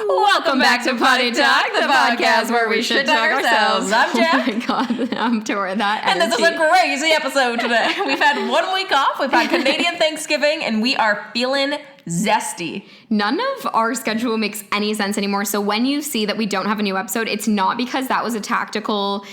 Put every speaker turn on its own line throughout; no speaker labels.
Welcome back to Poddy Talk, the podcast where we should talk ourselves. I'm Jeff.
Oh my god, I'm Torri.
And this is a crazy episode today. We've had 1 week off, we've had Canadian Thanksgiving, and we are feeling zesty.
None of our schedule makes any sense anymore, so when you see that we don't have a new episode, it's not because that was a tactical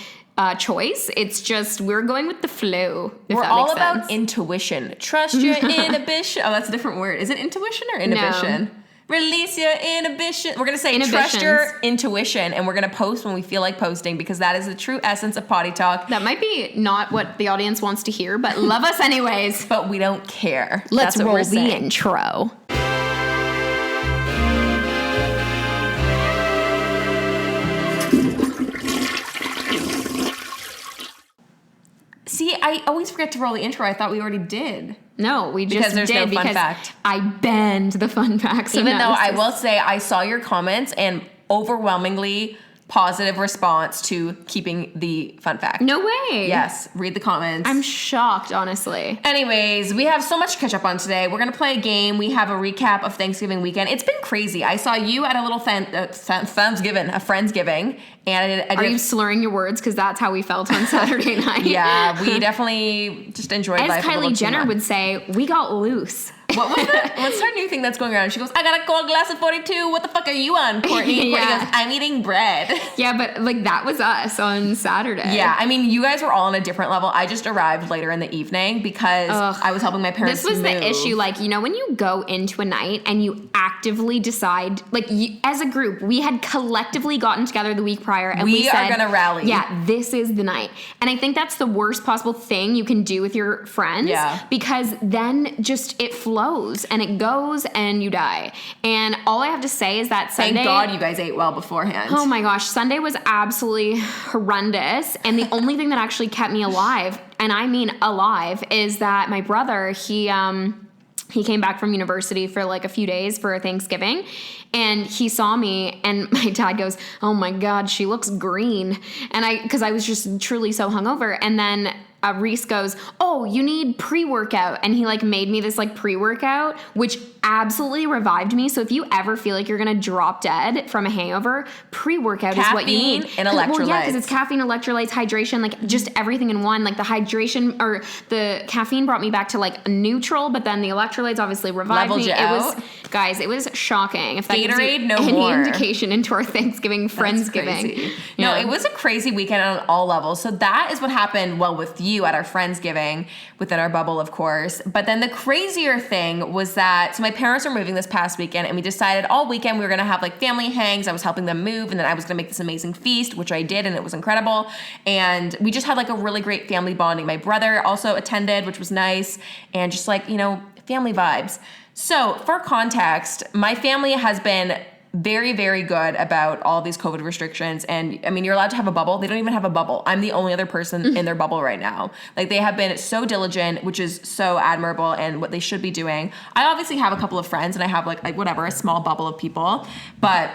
choice. It's just we're going with the flow.
We're all about intuition. Trust your inhibition. Oh, that's a different word. Is it intuition or inhibition? No. Release your inhibition. We're going to say trust your intuition, and we're going to post when we feel like posting because that is the true essence of Poddy Talk.
That might be not what the audience wants to hear, but love us anyways.
But we don't care.
Let's roll the intro.
See, I always forget to roll the intro. I thought we already did.
No, we just
because there's
did
no fun
because
fact.
I banned the fun facts.
Even though I will say I saw your comments and overwhelmingly positive response to keeping the fun fact.
No way.
Yes, read the comments.
I'm shocked, honestly.
Anyways, we have so much to catch up on today. We're going to play a game. We have a recap of Thanksgiving weekend. It's been crazy. I saw you at a little Friendsgiving. And
Are you slurring your words? Because that's how we felt on Saturday night.
Yeah, we definitely just enjoyed life.
As Kylie Jenner would say, we got loose.
What's her new thing that's going around? She goes, I got a cold glass of 42. What the fuck are you on, Courtney? And Courtney goes, I'm eating bread.
Yeah, but like that was us on Saturday.
Yeah, I mean, you guys were all on a different level. I just arrived later in the evening because I was helping my parents
move.
This was
the issue. Like, you know, when you go into a night and you actively decide, like as a group, we had collectively gotten together the week prior and we said,
are going to rally.
Yeah, this is the night. And I think that's the worst possible thing you can do with your friends.
Yeah.
Because then just it flows and it goes and you die. And all I have to say is that Sunday...
Thank God you guys ate well beforehand.
Oh my gosh, Sunday was absolutely horrendous. And the only thing that actually kept me alive, and I mean alive, is that my brother, he came back from university for like a few days for Thanksgiving, and he saw me, and my dad goes, oh my God, she looks green. And because I was just truly so hungover. And then Reese goes, oh, you need pre-workout. And he like made me this like pre-workout, which absolutely revived me. So if you ever feel like you're going to drop dead from a hangover, pre-workout is what you need.
And electrolytes.
Well, yeah, because it's caffeine, electrolytes, hydration, like just everything in one. Like the hydration or the caffeine brought me back to like neutral, but then the electrolytes obviously revived me. It was shocking. If that
Gatorade, no
any
more.
indication into our Thanksgiving, Friendsgiving.
No, it was a crazy weekend on all levels. So that is what happened, well, with you at our Friendsgiving, within our bubble, of course. But then the crazier thing was that, so my parents were moving this past weekend, and we decided all weekend we were going to have like family hangs. I was helping them move, and then I was going to make this amazing feast, which I did, and it was incredible. And we just had like a really great family bonding. My brother also attended, which was nice, and just like, you know, family vibes. So for context, my family has been very, very good about all these COVID restrictions. And I mean, you're allowed to have a bubble. They don't even have a bubble. I'm the only other person in their bubble right now. Like, they have been so diligent, which is so admirable and what they should be doing. I obviously have a couple of friends and I have like whatever, a small bubble of people. But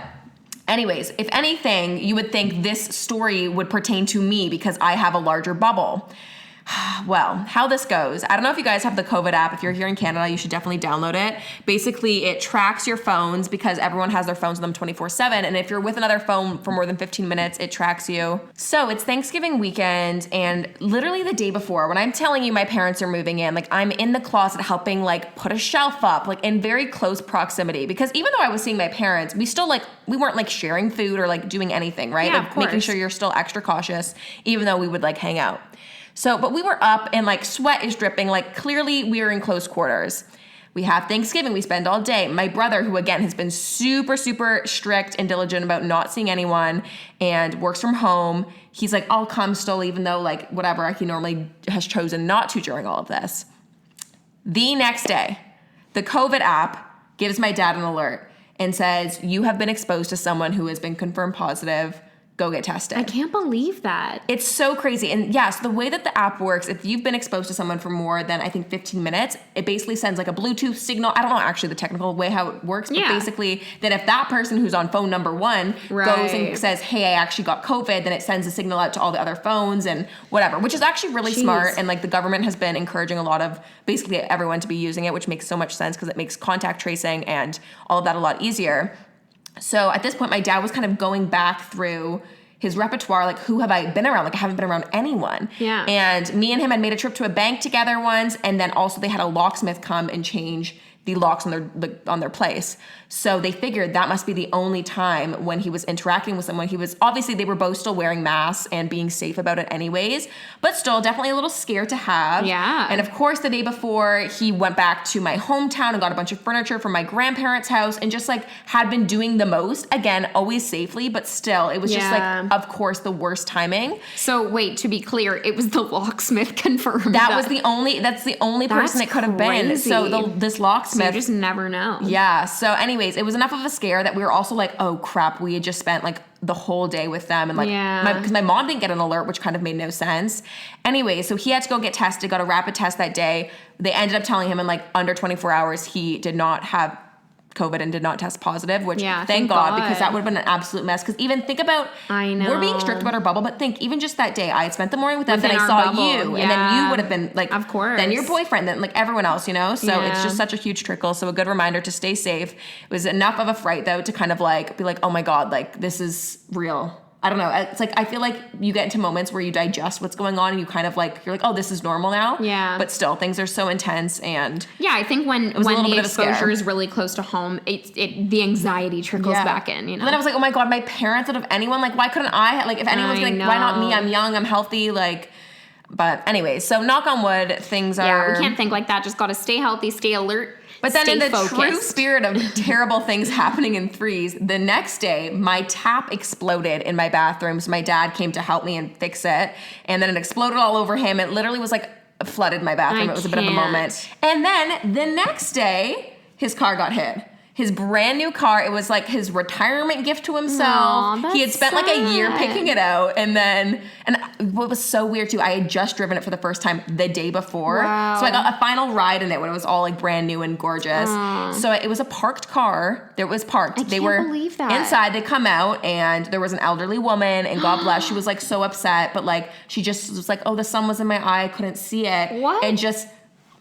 anyways, if anything, you would think this story would pertain to me because I have a larger bubble. Well, how this goes, I don't know if you guys have the COVID app. If you're here in Canada, you should definitely download it. Basically, it tracks your phones because everyone has their phones with them 24/7. And if you're with another phone for more than 15 minutes, it tracks you. So it's Thanksgiving weekend, and literally the day before, when I'm telling you my parents are moving in, like I'm in the closet helping like put a shelf up, like in very close proximity. Because even though I was seeing my parents, we weren't like sharing food or like doing anything, right?
Yeah,
like
of course.
Making sure you're still extra cautious, even though we would like hang out. So, but we were up and like sweat is dripping, like clearly we are in close quarters. We have Thanksgiving, we spend all day. My brother, who again has been super, super strict and diligent about not seeing anyone and works from home, he's like, I'll come still, even though like whatever, he normally has chosen not to during all of this. The next day, the COVID app gives my dad an alert and says, you have been exposed to someone who has been confirmed positive. Go get tested.
I can't believe that.
It's so crazy. And yes, the way that the app works, if you've been exposed to someone for more than, I think, 15 minutes, it basically sends like a Bluetooth signal. I don't know actually the technical way how it works, but basically that if that person who's on phone number one goes and says, hey, I actually got COVID, then it sends a signal out to all the other phones and whatever, which is actually really smart. And like the government has been encouraging a lot of basically everyone to be using it, which makes so much sense because it makes contact tracing and all of that a lot easier. So at this point, my dad was kind of going back through his repertoire, like, who have I been around? Like, I haven't been around anyone.
Yeah.
And me and him had made a trip to a bank together once, and then also they had a locksmith come and change the locks on their place. So they figured that must be the only time when he was interacting with someone. He was, obviously they were both still wearing masks and being safe about it anyways, but still definitely a little scared to have.
Yeah.
And of course the day before, he went back to my hometown and got a bunch of furniture from my grandparents' house and just like had been doing the most. Again, always safely, but still it was just like, of course, the worst timing.
So wait, to be clear, it was the locksmith confirmed.
That's the only person it could have been. So this locksmith.
So you just never know.
Yeah. So anyways, it was enough of a scare that we were also like, oh crap, we had just spent like the whole day with them. And like, because my mom didn't get an alert, which kind of made no sense. Anyway, so he had to go get tested, got a rapid test that day. They ended up telling him in like under 24 hours, he did not have COVID and did not test positive, which thank God, because that would have been an absolute mess. Because even think about,
I know,
we're being strict about our bubble, but think even just that day, I had spent the morning with them, then I saw you, and then you would have been like,
of course,
then your boyfriend, then like everyone else, you know? So it's just such a huge trickle. So a good reminder to stay safe. It was enough of a fright though to kind of like be like, oh my God, like this is real. I don't know. It's like, I feel like you get into moments where you digest what's going on and you kind of like, you're like, oh, this is normal now.
Yeah.
But still, things are so intense and.
Yeah, I think when the exposure is really close to home, the anxiety trickles back in, you know?
And then I was like, oh my God, my parents, out of anyone, like, why couldn't I? Like, if anyone's like, why not me? I'm young, I'm healthy, like. But anyway, so knock on wood, things are.
Yeah, we can't think like that. Just got to stay healthy, stay alert.
But then in the
focused.
True spirit of terrible things happening in threes, the next day, my tap exploded in my bathroom. So my dad came to help me and fix it. And then it exploded all over him. It literally was like flooded my bathroom. It was a bit of a moment. And then the next day, his car got hit. His brand new car, it was like his retirement gift to himself.
Aww,
he had spent like a year picking it out. And what was so weird too, I had just driven it for the first time the day before.
Wow.
So I got a final ride in it when it was all like brand new and gorgeous. So it was a parked car. It was parked.
I can't believe that.
Inside, they come out and there was an elderly woman and God bless, she was like so upset. But like, she just was like, oh, the sun was in my eye. I couldn't see it.
What?
And just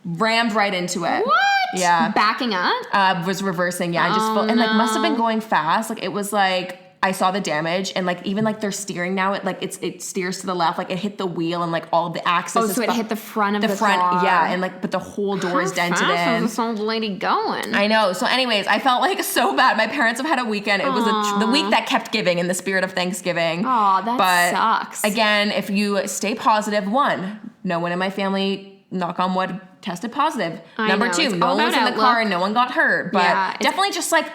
rammed right into it.
What?
Yeah.
Backing up?
Was reversing, yeah. And like must have been going fast. Like it was like I saw the damage and like even like they're steering now, it steers to the left, like it hit the wheel and like all of the axis.
Oh, so it hit the front of the car.
Yeah, and like but the whole door is dented in.
How fast was this old lady going?
I know. So anyways, I felt like so bad. My parents have had a weekend. It was the week that kept giving in the spirit of Thanksgiving.
Oh, that sucks.
Again, if you stay positive, no one in my family, knock on wood, tested positive. Number two, no one was in the car and no one got hurt. But definitely just like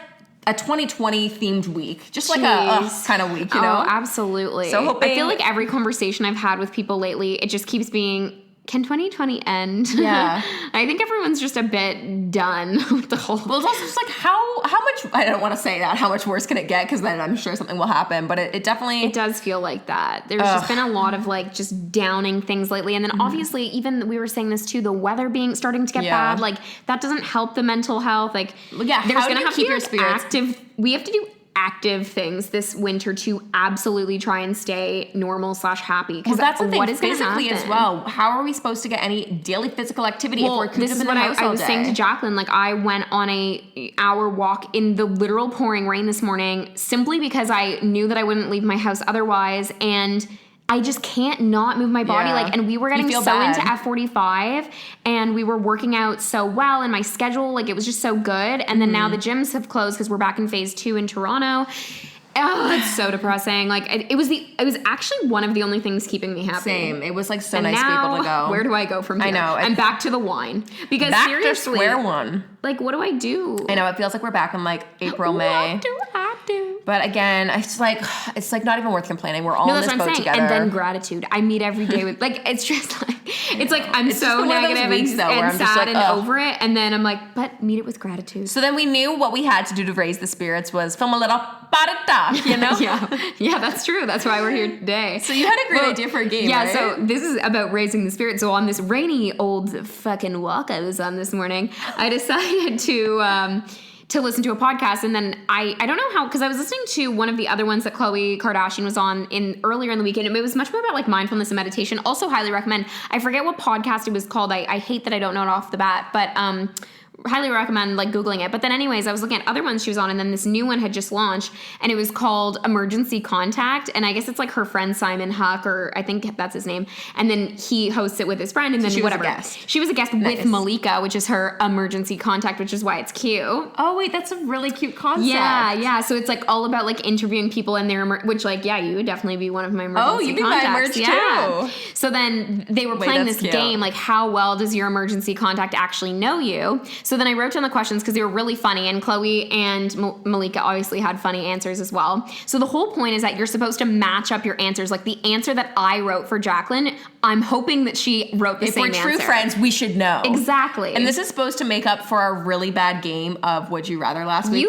a 2020 themed week. Just like a kind of week, you know?
Oh, absolutely.
So
I feel like every conversation I've had with people lately, it just keeps being, can 2020 end?
Yeah.
I think everyone's just a bit done with the whole.
Well, it's also just like how much, I don't want to say that, how much worse can it get? Because then I'm sure something will happen. But it definitely.
It does feel like that. There's just been a lot of like just downing things lately. And then obviously, even we were saying this too, the weather starting to get bad. Like that doesn't help the mental health. Like there's going to have to be your spirits. We have to do active things this winter to absolutely try and stay normal / happy.
Because that's the thing,
what is
physically as well. How are we supposed to get any daily physical activity if we're cooped up in the house all day?
I was saying to Jaclyn, like I went on a hour walk in the literal pouring rain this morning simply because I knew that I wouldn't leave my house otherwise, and I just can't not move my body. Like, and we were getting so bad into F45 and we were working out so well and my schedule, like it was just so good. And then now the gyms have closed because we're back in phase 2 in Toronto. Oh, it's so depressing. Like it was actually one of the only things keeping me happy.
Same. It was like so nice to be able to go.
Where do I go from here?
I know.
I'm back to the wine. Because
back
seriously,
to square one.
Like what do I do?
I know, it feels like we're back in like April, May.
What do I do?
But again, it's like not even worth complaining. We're all in this boat together.
And then gratitude. I meet every day with like it's just like it's like I'm so negative and sad and over it, and then I'm like, but meet it with gratitude.
So then we knew what we had to do to raise the spirits was film a little parata, you know?
yeah, that's true. That's why we're here today.
So you had a great idea for a game,
yeah,
right?
So this is about raising the spirit. So on this rainy old fucking walk I was on this morning, I decided to listen to a podcast, and then I don't know how, because I was listening to one of the other ones that Khloe Kardashian was on earlier in the weekend. It was much more about like mindfulness and meditation. Also highly recommend. I forget what podcast it was called. I hate that I don't know it off the bat, but highly recommend like Googling it. But then anyways, I was looking at other ones she was on, and then this new one had just launched, and it was called Emergency Contact. And I guess it's like her friend Simon Haqq, or I think that's his name. And then he hosts it with his friend, and then
she
whatever.
was a guest.
She was a guest with Malika, which is her emergency contact, which is why it's cute.
Oh wait, that's a really cute concept.
Yeah. So it's like all about like interviewing people in their which like you would definitely be one of my emergency
you'd be
contacts.
my emerge too.
So then they were playing this game, like how well does your emergency contact actually know you? So then I wrote down the questions because they were really funny, and Khloe and Malika obviously had funny answers as well. So the whole point is that you're supposed to match up your answers. Like the answer that I wrote for Jaclyn, I'm hoping that she wrote the same answer.
If we're true friends, we should know.
Exactly.
And this is supposed to make up for our really bad game of Would You Rather last week,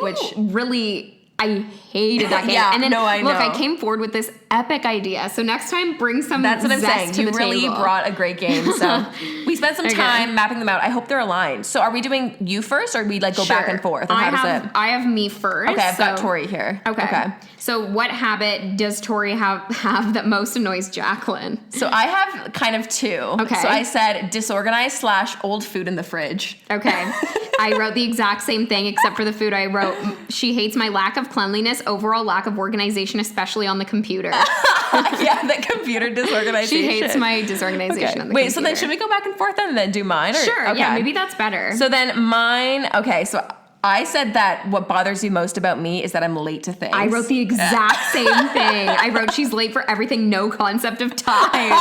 I hated that game.
Yeah,
and then,
I know.
Look, I came forward with this epic idea. So next time, bring some
That's what I'm
zest
saying.
to
You
the
really
table.
brought a great game. So we spent some time mapping them out. I hope they're aligned. So are we doing you first, or we like go back and forth?
I have me first.
Okay, I've got Torri here.
Okay. So what habit does Torri have that most annoys Jaclyn?
So I have kind of two.
Okay.
So I said disorganized / old food in the fridge.
Okay. I wrote the exact same thing except for the food. I wrote, she hates my lack of cleanliness, overall lack of organization, especially on the computer.
Yeah, the computer disorganization.
She hates my disorganization on the computer.
Wait, so then should we go back and forth and then do mine? Or?
Sure,
okay.
yeah, maybe that's better.
So then mine, okay, so I said that what bothers you most about me is that I'm late to things.
I wrote the exact same thing. I wrote she's late for everything, no concept of time.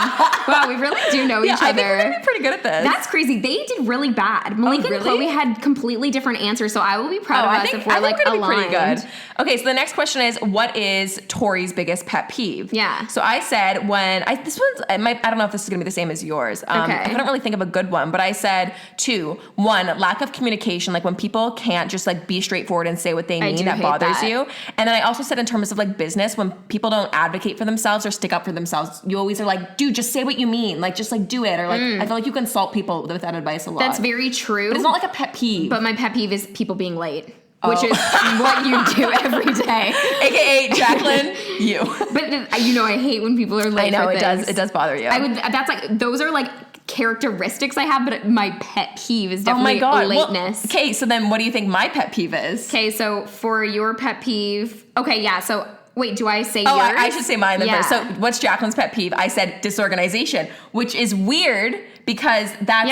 Wow, we really do know each other.
I think we're gonna be pretty good at this.
That's crazy. They did really bad. Malika and Khloe had completely different answers, so I will be proud of us if we're like aligned.
We're pretty good. Okay, so the next question is, what is Torri's biggest pet peeve?
Yeah.
So I said I don't know if this is gonna be the same as yours. I couldn't really think of a good one, but I said 2. 1, lack of communication, like when people can't just like be straightforward and say what they mean, that bothers you. And then I also said in terms of like business, when people don't advocate for themselves or stick up for themselves, you always are like, dude, just say what you mean. Like, just like do it. Or like, I feel like you consult people with that advice a lot.
That's very true.
But it's not like a pet peeve.
But my pet peeve is people being late. Which is what you do every day.
AKA Jaclyn, you.
But I hate when people are late.
I know,
for
it does bother you.
Those are like characteristics I have, but my pet peeve is definitely lateness.
Well, okay, so then what do you think my pet peeve is?
Okay, so for your pet peeve, so wait, do I say yours?
I should say mine then first. So what's Jaclyn's pet peeve? I said disorganization, which is weird because that's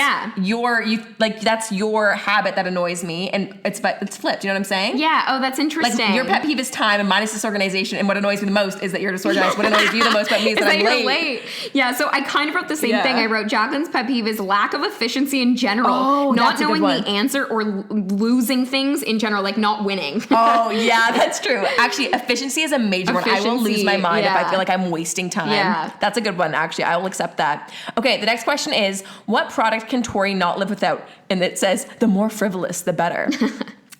that's your habit that annoys me, and it's flipped. You know what I'm saying?
Yeah. Oh, that's interesting.
Like your pet peeve is time, and mine is disorganization. And what annoys me the most is that you're disorganized. What annoys you the most about me is that I'm late.
Yeah. So I kind of wrote the same thing. I wrote Jaclyn's pet peeve is lack of efficiency in general, not knowing the answer or losing things in general, like not winning.
Oh yeah, that's true. Actually, efficiency is a major one. I will lose my mind if I feel like I'm wasting time. Yeah. That's a good one. Actually, I will accept that. Okay, the next question is, what product can Torri not live without? And it says, the more frivolous, the better.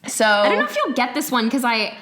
So
I don't know if you'll get this one because I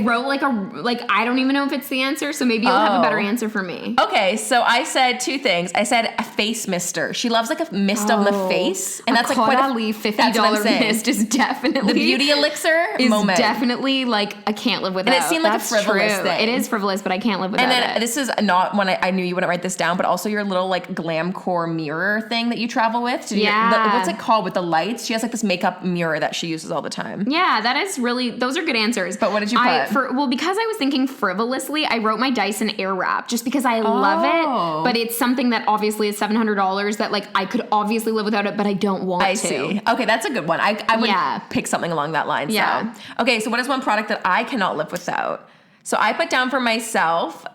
wrote I don't even know if it's the answer, so maybe you'll have a better answer for me.
Okay, so I said 2 things. I said a face mister. She loves like a mist on the face, and that's like quite a
$50 mist is definitely
the beauty elixir moment.
Definitely like I can't live without.
And it seemed like a frivolous thing.
It is frivolous, but I can't live without it.
And then this is not one I knew you wouldn't write this down, but also your little like Glamcore mirror thing that you travel with. What's it called with the lights? She has like this makeup mirror that she uses all the time.
Yeah, that is really. Those are good answers.
But what did you put?
Because I was thinking frivolously, I wrote my Dyson Airwrap just because I love it, but it's something that obviously is $700 that like I could obviously live without it, but I don't want to.
I see. Okay, that's a good one. I would pick something along that line.
Yeah.
So. Okay, so what is one product that I cannot live without? So I put down for myself,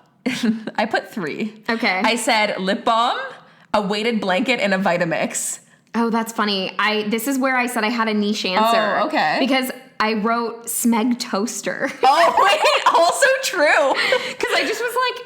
I put 3.
Okay.
I said lip balm, a weighted blanket, and a Vitamix.
Oh, that's funny. This is where I said I had a niche answer.
Oh, okay.
Because I wrote Smeg toaster.
Oh, wait, also true.
Because I just was like,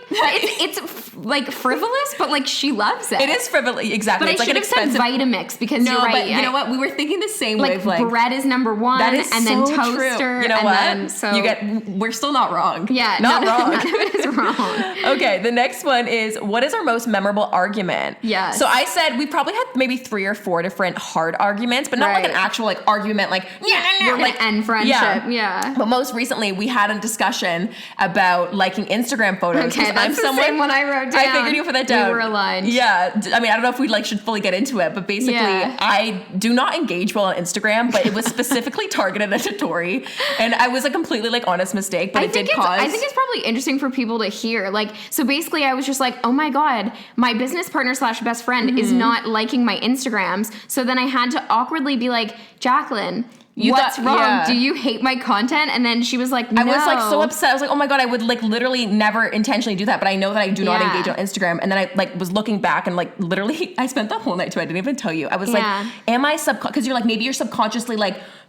it's like frivolous, but like she loves it.
It is frivolous, exactly.
But
it's
I should have said Vitamix because you're right.
But you know what? We were thinking the same wavelength.
Like bread is number 1,
that is
and then
so
toaster.
True. You know what? We're still not wrong.
Yeah,
not wrong.
None of it is wrong.
Okay, the next one is, what is our most memorable argument?
Yeah.
So I said we probably had maybe 3 or 4 different hard arguments, but not like an actual like argument, like
we're like end friendship. Yeah.
But most recently, we had a discussion about liking Instagram photos.
Okay, that's the same one I wrote down. down.
I figured you put that down.
We were aligned.
Yeah. I mean, I don't know if we should fully get into it, but basically I do not engage well on Instagram, but it was specifically targeted at Torri, and I was a completely honest mistake, but I think
it's probably interesting for people to hear. So basically I was just like, oh my God, my business partner / best friend is not liking my Instagrams. So then I had to awkwardly be like, Jaclyn, what's wrong? Yeah. Do you hate my content? And then she was like, no.
I was so upset. I was like, oh my God, I would literally never intentionally do that. But I know that I do not engage on Instagram. And then I was looking back and literally I spent the whole night too. I didn't even tell you. I was like, am I because you're like, maybe you're subconsciously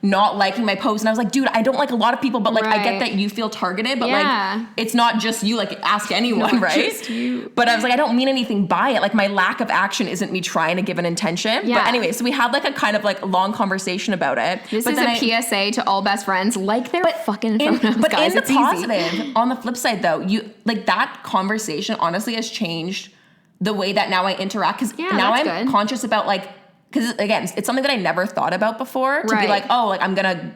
not liking my post. And I was like, dude, I don't like a lot of people, but I get that you feel targeted, but it's not just you, ask anyone, right? Just you. But I was like, I don't mean anything by it. My lack of action isn't me trying to give an intention. Yeah. But anyway, so we had a kind of long conversation about it.
This is a PSA to all best friends, their fucking photos,
but
guys.
But in the positive, on the flip side though, you that conversation honestly has changed the way that now I interact. Cause now I'm conscious about because again, it's something that I never thought about before to be I'm gonna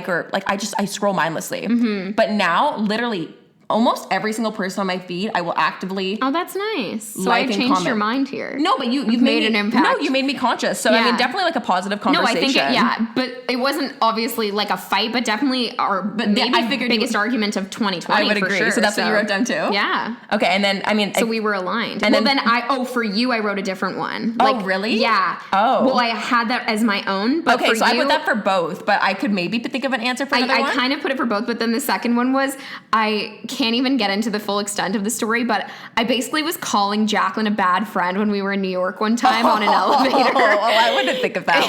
or I scroll mindlessly. Mm-hmm. But now, literally, almost every single person on my feed, I will actively.
Oh, that's nice. So I've changed your mind here.
No, but you've made an impact. No, you made me conscious. So I mean, definitely a positive conversation.
No, I think but it wasn't obviously a fight, but definitely I figured biggest argument of 2020.
I would agree.
Sure,
so that's what you wrote down too.
Yeah.
Okay, and then
so we were aligned. And then for you, I wrote a different one.
Oh, really?
Yeah.
Oh.
Well, I had that as my own. But
okay, so I put that for both, but I could maybe think of an answer for another one.
I kind of put it for both, but then the second one was I can't even get into the full extent of the story, but I basically was calling Jaclyn a bad friend when we were in New York one time on an elevator.
Oh, I wouldn't think of that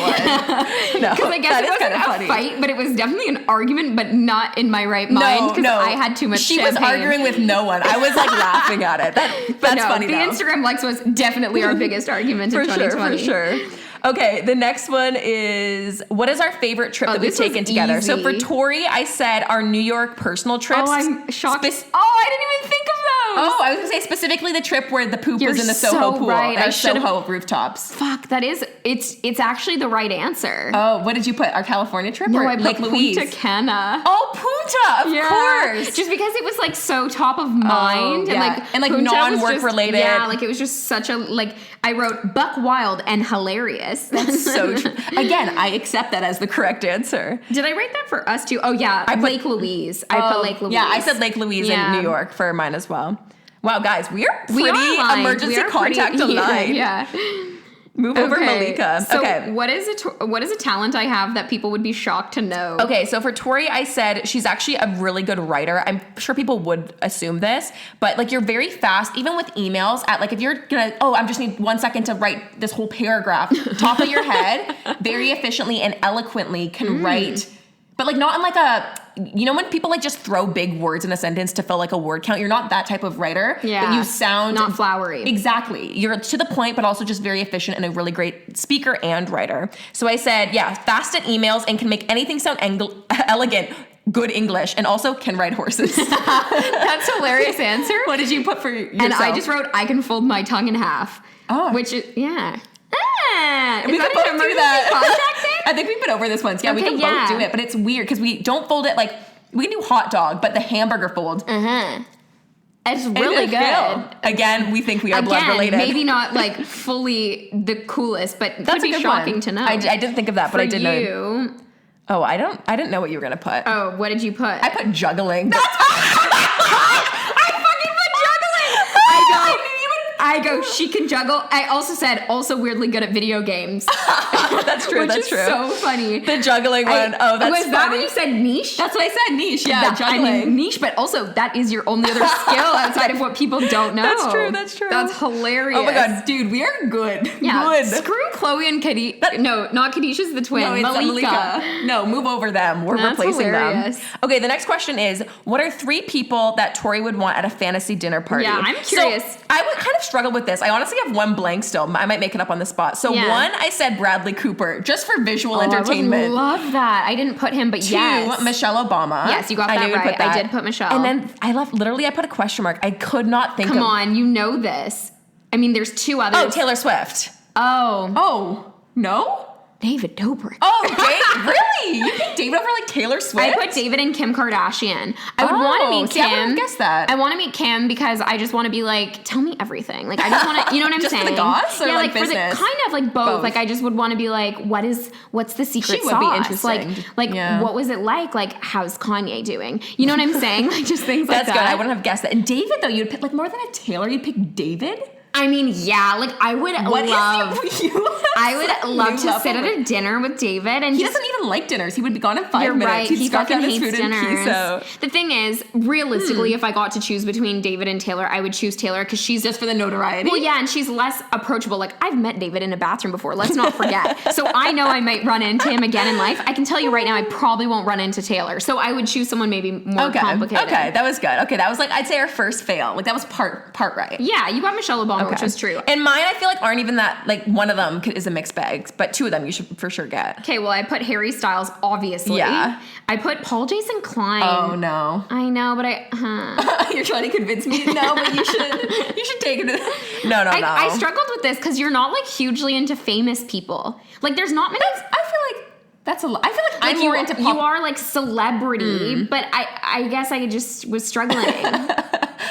one. No,
because I guess it wasn't a fight, but it was definitely an argument, but not in my right mind because I had too much champagne.
She was arguing with no one. I was laughing at it. That's funny
The Instagram likes was definitely our biggest argument in 2020.
For sure. Okay, the next one is, what is our favorite trip that we've taken together? So for Torri, I said our New York personal trips.
Oh, I'm shocked. I didn't even think of those.
Oh, I was going to say specifically the trip where the poop was in the Soho pool.
Right.
Our Soho rooftops.
Fuck, it's actually the right answer.
Oh, what did you put? Our California trip
or
I put
Lake
Louise?
Punta Cana.
Oh, Punta, of course.
Just because it was so top of mind
and non-work related.
Yeah, it was just such a I wrote buck wild and hilarious.
That's so true. Again, I accept that as the correct answer.
Did I write that for us too? Oh yeah, Lake Louise. I put Lake Louise.
Yeah, I said Lake Louise in New York for mine as well. Wow, guys, we are emergency contact aligned.
Yeah.
Move over, Malika.
So what is a talent I have that people would be shocked to know?
Okay, so for Torri, I said she's actually a really good writer. I'm sure people would assume this, but you're very fast, even with emails. At if you're gonna, I just need 1 second to write this whole paragraph, top of your head, very efficiently and eloquently can write. But not in when people just throw big words in a sentence to fill a word count, you're not that type of writer.
Yeah.
But you sound
not flowery.
Exactly. You're to the point, but also just very efficient and a really great speaker and writer. So I said, fast at emails and can make anything sound elegant. Good English, and also can ride horses.
That's a hilarious answer.
What did you put for yourself?
And I just wrote, I can fold my tongue in half.
Oh.
Which is,
we could both do that. I think we've been over this once. Yeah, we can both do it, but it's weird because we don't fold it we can do hot dog, but the hamburger fold.
It's really good.
Again, we think we are blood related.
Maybe not fully the coolest, but
that's
could be shocking to know.
I didn't think of that, but I did know.
You.
Oh, I didn't know what you were gonna put.
Oh, what did you put?
I put juggling.
That's I fucking put juggling. I go, she can juggle. I also said, weirdly good at video games.
That's true.
Which is so funny.
The juggling one. That's funny.
Was that when you said niche?
That's what I said, niche. Yeah, juggling.
I mean, niche, but also that is your only other skill outside of what people don't know.
That's true.
That's hilarious.
Oh my God, dude, we are good.
Yeah,
good.
Screw Khloe and Khadijah. No, not Khadijah's the twin.
No, Malika. No, move over them. We're replacing them. Okay, the next question is, what are 3 people that Torri would want at a fantasy dinner party?
Yeah, I'm curious.
So, I would kind of struggle with this. I honestly have one blank still. I might make it up on the spot. So one, I said Bradley Cooper, just for visual entertainment.
I would love that. I didn't put him, but
2, Michelle Obama.
Yes, you got that right. I did put Michelle.
And then I put a question mark. I could not think of.
Come on, you know this. I mean, there's 2 others.
Oh, Taylor Swift.
Oh.
Oh, no?
David Dobrik.
Oh, really? You picked David over like Taylor Swift?
I put David and Kim Kardashian. I would want to meet Kim.
I wouldn't guess that.
I want to meet Kim because I just want to be like, tell me everything. Like, I just want to, you know what I'm
just
saying?
For the goss or
yeah,
like
for the
business?
kind of like both. Like, I just would want to be like, what's the secret sauce?
She would be interesting.
Like, what was it like? Like, how's Kanye doing? You know what I'm saying? Like, just things like that.
That's good. I wouldn't have guessed that. And David, though, you'd pick like more than a Taylor. You'd pick David.
I mean, yeah, like I would love to sit at a dinner with David, and
he doesn't even like dinners. He would be gone in 5 minutes.
Right.
He'd
he fucking hates
dinners.
The thing is, realistically, if I got to choose between David and Taylor, I would choose Taylor because she's
just for the notoriety.
Well, yeah, and she's less approachable. Like I've met David in a bathroom before. Let's not forget. So I know I might run into him again in life. I can tell you right now, I probably won't run into Taylor. So I would choose someone maybe more complicated.
Okay, that was good. Okay, that was like I'd say our first fail. Like that was part right.
Yeah, you got Michelle Obama, which was true.
And mine, I feel like aren't even that, like one of them is a mixed bag, but 2 of them you should for sure get.
Okay, well, I put Harry Styles, obviously.
Yeah.
I put Paul Jason Klein.
Oh, no.
I know, but
You're trying to convince me? No, but you should take it. No.
I struggled with this because you're not, like, hugely into famous people. Like, there's not many...
I feel like that's a lot. I feel like I'm more into pop.
You are, like, celebrity, but I guess I just was struggling.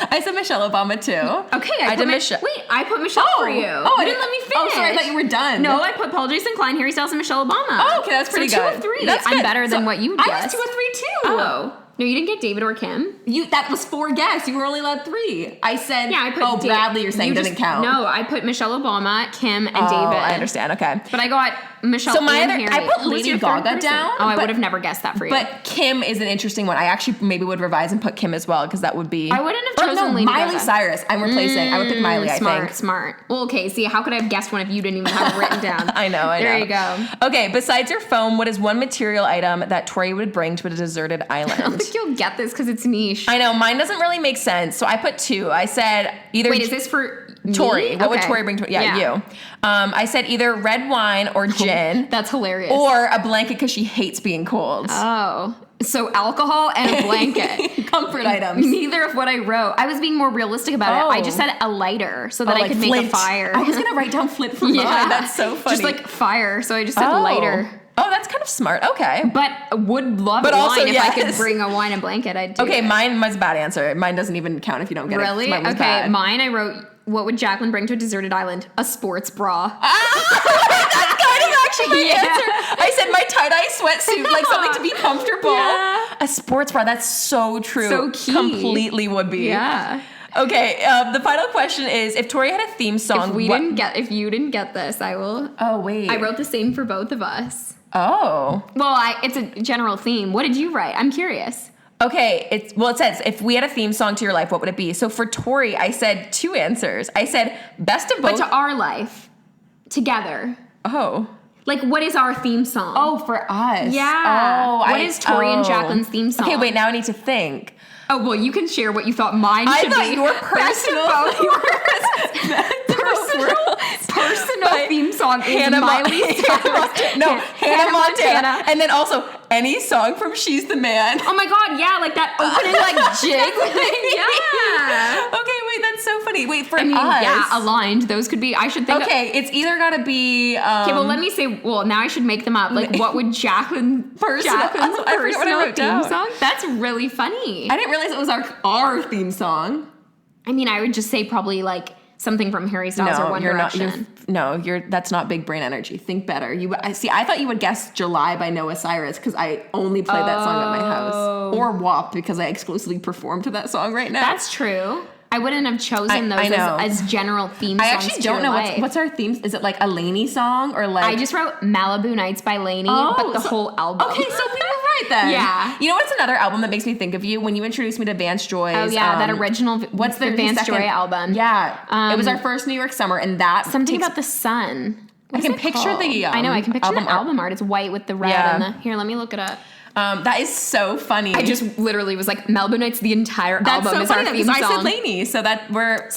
I said Michelle Obama too.
Okay, I put Michelle. Wait, I put Michelle for you.
Oh,
you didn't let me finish.
Oh, sorry, I thought you were done.
No, I put Paul Jason Klein, Harry Styles, and Michelle Obama.
Oh, okay, that's pretty good.
2 of 3.
That's
I'm
good.
better than what you guessed.
I was 2 of 3 too.
Oh. No, you didn't get David or Kim.
That was 4 guesses. You were only allowed 3. I said.
Yeah, I put.
Bradley. You're saying doesn't count.
No, I put Michelle Obama, Kim, and David.
I understand. Okay,
but I got Michelle.
So my
and
other,
Harry.
I put Lady Gaga down.
Oh, I would have never guessed that for you.
But Kim is an interesting one. I actually maybe would revise and put Kim as well because that would be.
I wouldn't have chosen Lady
Miley
Gaga.
Cyrus. I'm replacing. I would pick Miley. I think.
Smart. Well, okay. See, how could I have guessed one if you didn't even have it written down?
I know.
There you go.
Okay. Besides your phone, what is one material item that Torri would bring to a deserted island?
I don't think you'll get this because it's niche.
I know. Mine doesn't really make sense. So I put 2. I said either.
Wait, is this for
Torri?
Me?
What would Torri bring to? Yeah, you. I said either red wine or gin.
That's hilarious.
Or a blanket because she hates being cold.
Oh. So alcohol and a blanket.
Comfort items.
Neither of what I wrote. I was being more realistic about it. I just said a lighter so that I could make a fire.
I was going to write down flip for mine. That's so funny.
Just like fire. So I just said lighter.
Oh, that's kind of smart. Okay.
But would love a wine if I could bring a wine and blanket. I'd do it.
Mine was a bad answer. Mine doesn't even count if you don't get it.
Really?
Mine was
okay,
bad.
Mine I wrote, what would Jaclyn bring to a deserted island? A sports bra.
That's kind of actually my answer. I said my tie-dye sweatsuit, like something to be comfortable. Yeah. A sports bra. That's so true.
So key.
Completely would be.
Yeah.
Okay, the final question is, if Torri had a theme song...
If you didn't get this, I will...
Oh, wait.
I wrote the same for both of us.
Oh.
Well, it's a general theme. What did you write? I'm curious.
Okay, it says, if we had a theme song to your life, what would it be? So for Torri, I said 2 answers. I said, best of both...
But to our life. Together.
Oh.
Like, what is our theme song?
Oh, for us.
Yeah.
Oh,
what is Torri and Jaclyn's theme song?
Okay, wait, now I need to think.
Oh, well, you can share what you thought mine should be.
I thought your
personal theme song is Miley Cyrus.
Hannah Montana. And then also any song from She's the Man.
Oh my God, yeah, like that opening jig. Yeah.
Okay, wait, that's so funny. Wait, for us.
Yeah, aligned. Those could be, I should think.
Okay, it's either gotta be.
Okay, well, let me say, now I should make them up. Like, what would Jaclyn's personal theme song? That's really funny.
I didn't realize it was our theme song.
I mean, I would just say probably something from Harry Styles or One Direction.
That's not big brain energy. Think better. I thought you would guess July by Noah Cyrus because I only play that song at my house. Or WAP because I exclusively perform to that song right now.
That's true. I wouldn't have chosen those as general theme songs.
I actually don't know what's our themes. Is it like a Lainey song or like?
I just wrote Malibu Nights by Lainey, but the whole album.
Okay, so we were right then.
Yeah.
You know what's another album that makes me think of you? When you introduced me to Vance Joy's.
Oh yeah, that original.
What's the
Vance Joy album?
Yeah, it was our first New York summer, and that
something about the sun.
I can picture the.
I know. I can picture the album art. It's white with the red and the. Here, let me look it up.
That is so funny.
I just literally was like, Malibu Nights, the entire album is our theme song.
I said Lainey, so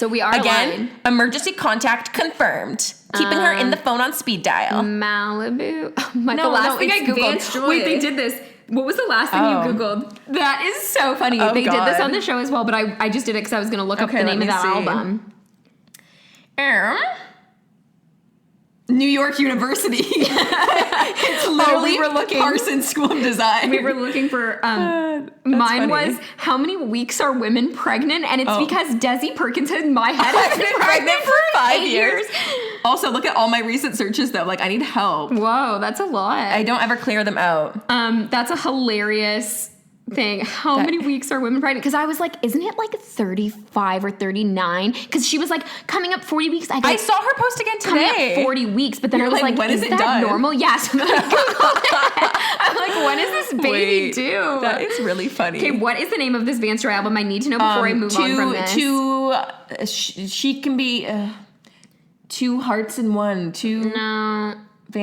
we are again
aligned.
Emergency contact confirmed. Keeping her in the phone on speed dial.
Malibu. The last thing I googled. Wait, they did this. What was the last thing you googled? That is so funny. They did this on the show as well, but I just did it because I was going to look up the name of that album.
New York University. It's literally the Parsons School of Design.
We were looking for, mine
funny.
was, how many weeks are women pregnant? And it's because Desi Perkins in my head has been pregnant for 5 years.
Also, look at all my recent searches though. Like, I need help.
Whoa, that's a lot.
I don't ever clear them out.
That's a hilarious thing. How many weeks are women pregnant? Because I was like, isn't it like 35 or 39? Because she was like, coming up 40 weeks.
I saw her post again
coming
today.
up 40 weeks, but then I was like,
when is it
that
done?
normal? Yes. I'm like, when is this baby due?
That is really funny.
Okay, what is the name of this Vance Joy album? I need to know before I move on from this.
She can be two hearts in one.
No.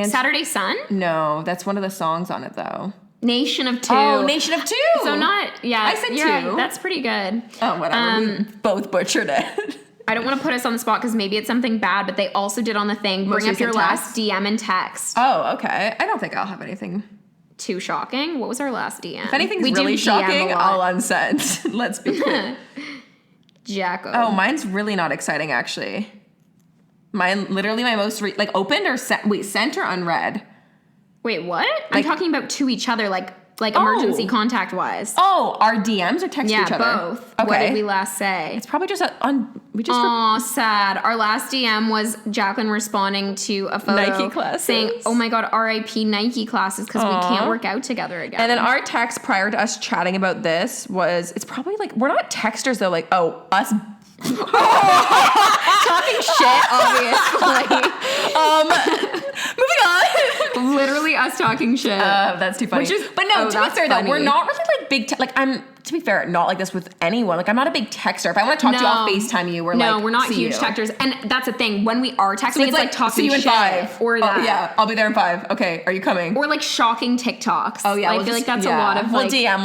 Saturday Sun?
No, that's one of the songs on it though.
Nation of Two.
Oh, Nation of Two.
So not, yeah.
I said two.
That's pretty good.
Oh, whatever. We both butchered it.
I don't want to put us on the spot because maybe it's something bad, but they also did on the thing, bring up your last DM and text.
Oh, okay. I don't think I'll have anything
too shocking. What was our last DM?
If anything's really shocking, I'll unsend. Let's be clear.
Jacko.
Oh, mine's really not exciting, actually. Mine, literally my most, opened or sent? Sent or unread?
Wait, what? I'm talking about to each other, like emergency contact wise.
Oh, our DMs or text each other?
Yeah, both.
Okay.
What did we last say?
It's probably just
sad. Our last DM was Jaclyn responding to a photo
Nike classes.
saying, oh my God, RIP Nike classes because we can't work out together again.
And then our text prior to us chatting about this was, it's probably we're not texters though, us
talking shit, obviously.
Moving on.
Literally us talking shit.
That's too funny. To be fair though, we're not really big. To be fair, not like this with anyone. I'm not a big texter. If I want to talk to you, I'll FaceTime you. We're not
huge texters. And that's the thing. When we are texting, it's like talking
see you in
shit
5.
or that.
Yeah, I'll be there in 5. Okay, are you coming?
Or shocking TikToks.
Oh yeah,
I feel like that's a lot of
We'll DM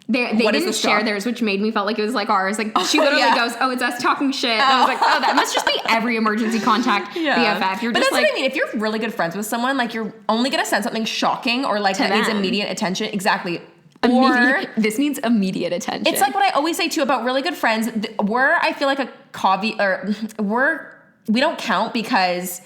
They didn't share theirs, which made me felt like it was like ours. Like she literally goes, "Oh, it's us talking shit." And I was like, "Oh, that must just be every emergency contact BFF."
But that's what I mean. If you're really good friends with someone, you're only gonna send something shocking or that needs immediate attention. Exactly.
This needs immediate attention.
It's like what I always say too about really good friends. I feel like a caveat, we don't count because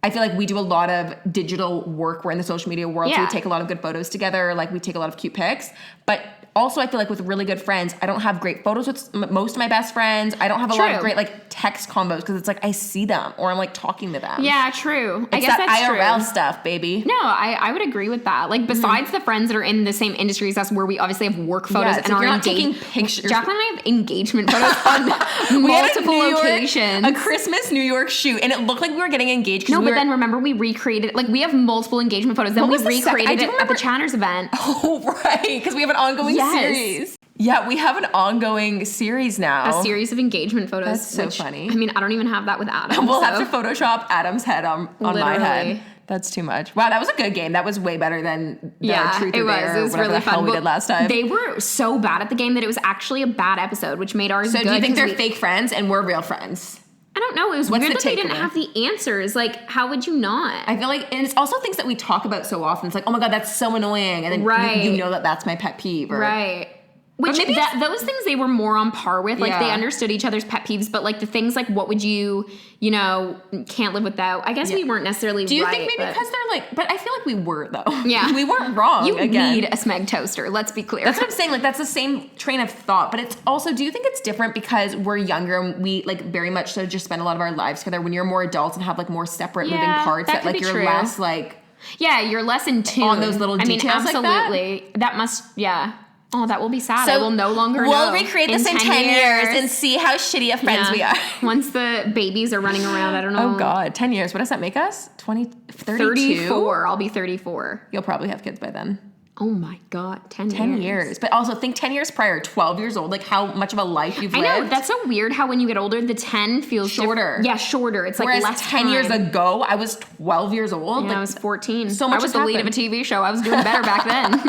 I feel like we do a lot of digital work. We're in the social media world, so we take a lot of good photos together. We take a lot of cute pics, but also I feel like with really good friends, I don't have great photos with most of my best friends. I don't have a lot of great text combos because it's I see them or I'm talking to them.
Yeah, true. I
guess
guess
that's
IRL
true. Stuff, baby.
No, I would agree with that. Besides the friends that are in the same industries, that's where we obviously have work photos and are
taking pictures.
Jaclyn and I have engagement photos on multiple locations.
A Christmas New York shoot, and it looked like we were getting engaged.
No, but then remember we recreated we have multiple engagement photos. Then we recreated it at the Channers event.
Oh right, because we have an ongoing series. Yeah, we have an ongoing series now.
A series of engagement photos.
That's so funny.
I mean, I don't even have that with Adam.
We'll have to Photoshop Adam's head on my head. That's too much. Wow, that was a good game. That was way better than the Truth or Dare. It was really fun. We did last time.
They were so bad at the game that it was actually a bad episode, which made ours good.
So do you think they're fake friends and we're real friends?
I don't know. It was weird that they didn't have the answers. How would you not?
I feel and it's also things that we talk about so often. It's oh my God, that's so annoying. And then you know that's my pet peeve.
Right. Which those things they were more on par with. They understood each other's pet peeves, but the things what would you can't live without. I guess we weren't necessarily.
Do you think maybe because they're but I feel like we were though.
Yeah,
we weren't wrong.
You need a Smeg toaster. Let's be clear.
That's what I'm saying. That's the same train of thought. But it's also, do you think it's different because we're younger and we very much so just spend a lot of our lives together? When you're more adults and have more separate moving parts, that you're true. Less
yeah, you're less in tune
on those little details.
Absolutely. That must Oh, that will be sad. I will no longer know.
We'll recreate this in 10 years and see how shitty of friends we are.
Once the babies are running around, I don't know.
Oh, God. 10 years. What does that make us? 32?
34. I'll be 34.
You'll probably have kids by then.
Oh, my God. 10
years. But also think 10 years prior, 12 years old, how much of a life you've lived.
I know. That's so weird how when you get older, the 10 feels
shorter.
Yeah, shorter. It's
whereas
less
10 years ago, I was 12 years old.
Yeah, I was 14.
So much
I was the lead of a TV show. I was doing better back then.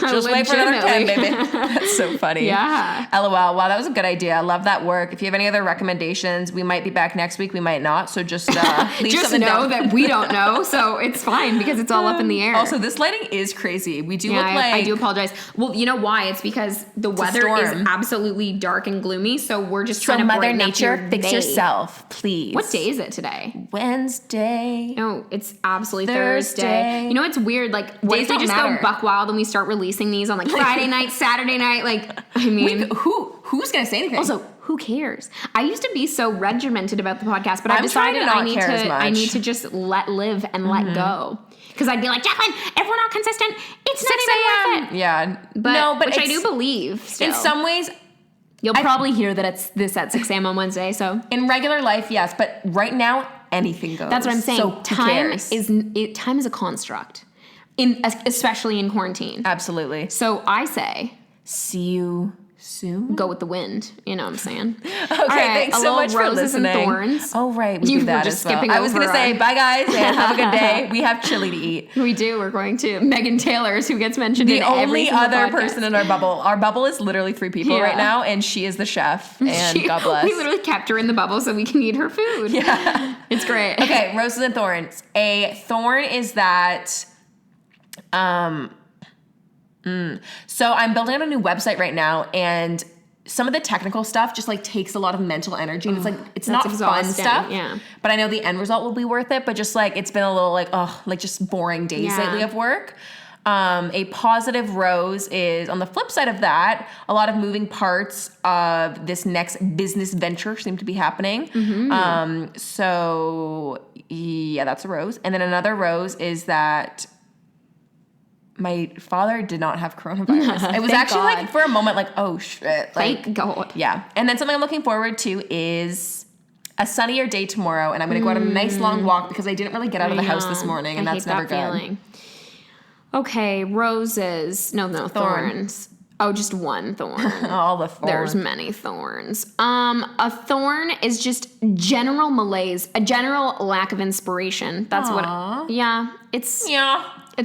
Just wait for another 10, baby. That's so funny.
Yeah.
LOL. Wow, that was a good idea. I love that work. If you have any other recommendations, we might be back next week. We might not. So just leave
just
something
know
down.
that we don't know. So it's fine because it's all up in the air.
Also, this lighting is crazy. We do look like...
I do apologize. Well, you know why? It's because the weather is absolutely dark and gloomy, so we're just trying to
Mother
brighten
Nature,
up your
fix
day.
yourself, please.
What day is it today?
Wednesday.
No, it's absolutely Thursday. You know, it's weird. Like, what
Days
if we
don't
just
matter.
go buck wild and we start releasing these on like Friday night, Saturday night? Like, I mean,
Who's gonna say anything?
also, who cares? I used to be so regimented about the podcast, but
I'm
I've decided
trying to not care as
I
much.
need to just let live and let go. Because I'd be like, Jaclyn, if we're not consistent, it's not even worth it.
Yeah.
But which I do believe still.
In some ways,
You'll probably hear that it's this at 6 a.m. on Wednesday, so.
in regular life, yes. But right now, anything goes.
That's what I'm saying.
So who cares?
Time is a construct, especially in quarantine.
Absolutely.
So I say,
See you soon.
go with the wind. You know what I'm saying?
Okay,
All right,
thanks
a
so
little
much for
roses and
listening.
thorns.
Oh, right. We
You
do that
were just
as well.
skipping
I was going to
over
say,
our-
bye, guys, and have a good day. We have chili to eat.
We do. We're going to Megan Taylor's, who gets mentioned
The
in every
only
single
other
podcast.
person in our bubble. Our bubble is literally 3 people
Yeah.
right now, and she is the chef. And God bless.
We literally kept her in the bubble so we can eat her food.
Yeah.
It's great.
Okay, roses and thorns. A thorn is that... So I'm building out a new website right now, and some of the technical stuff just like takes a lot of mental energy, and it's not fun
exhausting,
stuff.
yeah.
But I know the end result will be worth it. But just like it's been a little like just boring days
Yeah.
lately of work. A positive rose is on the flip side of that. A lot of moving parts of this next business venture seem to be happening. So yeah, that's a rose. And then another rose is that my father did not have coronavirus. It was
Thank
actually
God.
like for a moment like, oh shit. Like,
Thank God.
yeah. And then something I'm looking forward to is a sunnier day tomorrow, and I'm gonna go on a nice long walk because I didn't really get out of the house this morning, and
I
that's
hate
never
that
good.
feeling. Okay, roses. No, thorns. Oh, just one thorn.
All the thorns.
There's many thorns. A thorn is just general malaise, a general lack of inspiration. That's
Aw.
what. Yeah, it's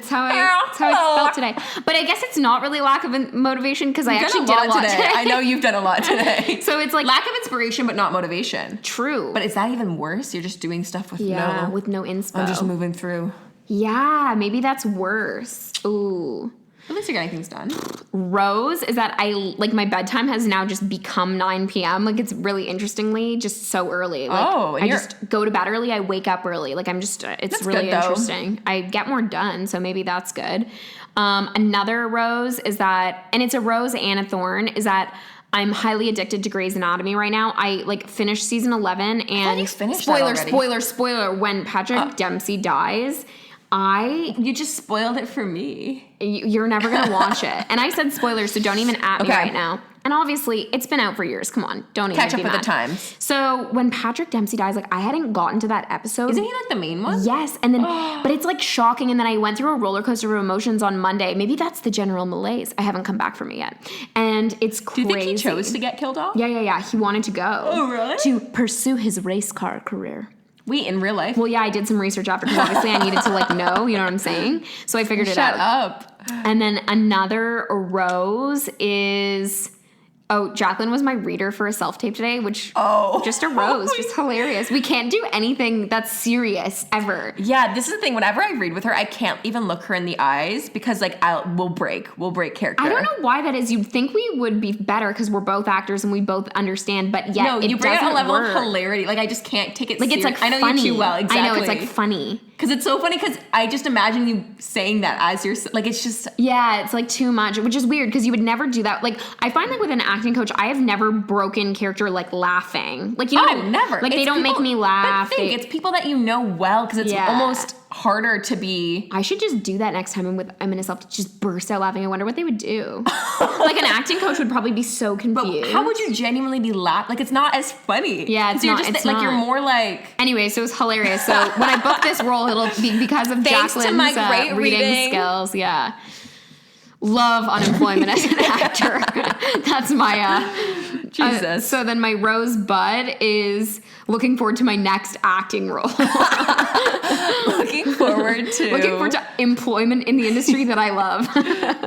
how
Yeah.
I felt today. But I guess it's not really lack of motivation because I actually did a lot today.
I know you've done a lot today.
So it's like
lack of inspiration, but not motivation.
true.
But is that even worse? You're just doing stuff with
with no inspo.
I'm just moving through.
Yeah, maybe that's worse. Ooh.
At least you're getting things done.
Rose is that my bedtime has now just become 9 p.m. Like it's really interestingly just so early. Like
Oh, and
I
you're-
just go to bed early. I wake up early. Like I'm just, it's
That's
really
good, though.
interesting. I get more done. So maybe that's good. Another rose is that, and it's a rose and a thorn, is that I'm highly addicted to Grey's Anatomy right now. I finished season 11 and
you finished that
spoiler, when Patrick Dempsey dies,
You just spoiled it for me.
you're never going to watch it. And I said spoilers, so don't even at me
Okay.
right now. And obviously, it's been out for years. Come on. Don't even
Catch up
be
with the
mad.
times.
So when Patrick Dempsey dies, I hadn't gotten to that episode.
Isn't he like the main one?
Yes. And then, but it's shocking. And then I went through a roller coaster of emotions on Monday. Maybe that's the general malaise. I haven't come back from it yet. And it's
Do
crazy.
you think he chose to get killed off?
Yeah. He wanted to go.
Oh, really?
To pursue his race car career.
Wait, in real life?
Well, yeah, I did some research after because obviously I needed to know, you know what I'm saying? So I figured it out.
Shut up.
And then another rose is, Jaclyn was my reader for a self-tape today, which, just a rose, just hilarious. We can't do anything that's serious ever.
Yeah, this is the thing. Whenever I read with her, I can't even look her in the eyes because we'll break character.
I don't know why that is. You'd think we would be better because we're both actors and we both understand, but yet
No,
it
you bring out a
doesn't
level
work.
of hilarity. Like I just can't take it.
It's
serious. I know
funny.
you too well. Exactly.
I know it's funny.
Because it's so funny. Because I just imagine you saying that as you're it's just.
Yeah, it's too much, which is weird because you would never do that. I find with an acting coach, I have never broken character laughing. You know what I mean?
Never.
They don't make me laugh.
But it's people that you know well because it's
Yeah.
almost harder to be.
I should just do that next time I'm in a self to just burst out laughing. I wonder what they would do. An acting coach would probably be so confused.
But how would you genuinely be laughing? It's not as funny.
Yeah, it's
you're
not.
Just,
it's
you're
not.
more
Anyway, so it was hilarious. So when I book this role, it'll be because of
Thanks to
Jaclyn's
my great
reading skills. Yeah. Love unemployment as an actor. That's my
Jesus.
So then my rosebud is looking forward to my next acting role.
looking forward to
employment in the industry that I love.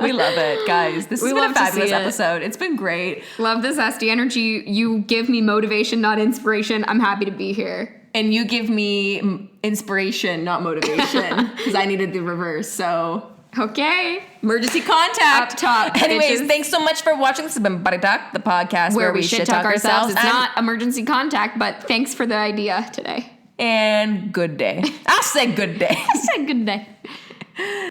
We love it, guys. This has been a
love to
fabulous
see it.
episode. It's been great.
Love this SD energy. You give me motivation, not inspiration. I'm happy to be here.
And you give me inspiration, not motivation, because I needed the reverse. So
Okay.
Emergency contact.
Up top.
Anyways,
bitches.
thanks so much for watching. This has been Poddy Talk, the podcast
Where we shit talk ourselves. It's
And-
not emergency contact, but thanks for the idea today.
And good day. I said good day.
I said good day.